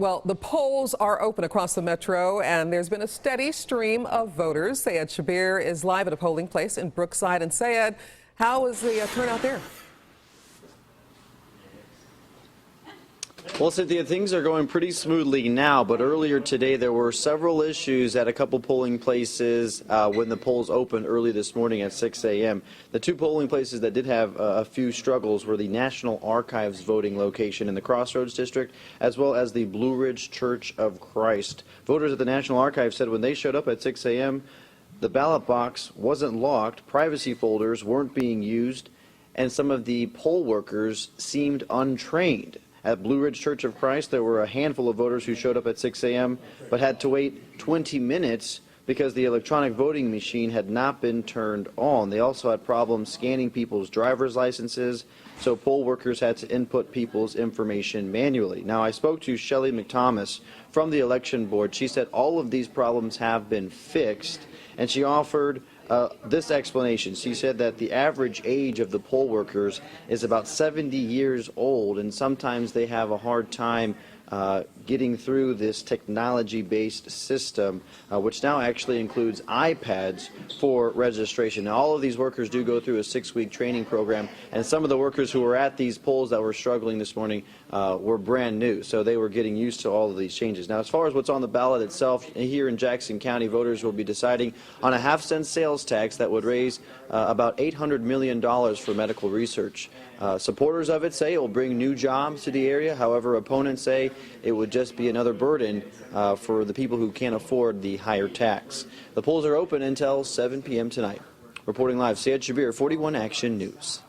Well, the polls are open across the metro, and there's been a steady stream of voters. Syed Shabbir is live at a polling place in Brookside. And Syed, how is the turnout there? Well, Cynthia, things are going pretty smoothly now, but earlier today there were several issues at a couple polling places when the polls opened early this morning at 6 a.m. The two polling places that did have a few struggles were the National Archives voting location in the Crossroads District, as well as the Blue Ridge Church of Christ. Voters at the National Archives said when they showed up at 6 a.m., the ballot box wasn't locked, privacy folders weren't being used, and some of the poll workers seemed untrained. At Blue Ridge Church of Christ, there were a handful of voters who showed up at 6 a.m. but had to wait 20 minutes because the electronic voting machine had not been turned on. They also had problems scanning people's driver's licenses, so poll workers had to input people's information manually. Now, I spoke to Shelley McThomas from the election board. She said all of these problems have been fixed, and she offered this explanation. She said that the average age of the poll workers is about 70 years old, and sometimes they have a hard time getting through this technology-based system, which now actually includes iPads for registration. Now, all of these workers do go through a 6-week training program, and some of the workers who were at these polls that were struggling this morning were brand new, so they were getting used to all of these changes. Now, as far as what's on the ballot itself, here in Jackson County, voters will be deciding on a half-cent sales tax that would raise about $800 million for medical research. Supporters of it say it will bring new jobs to the area. However, opponents say it would just be another burden for the people who can't afford the higher tax. The polls are open until 7 p.m. tonight. Reporting live, Syed Shabbir, 41 Action News.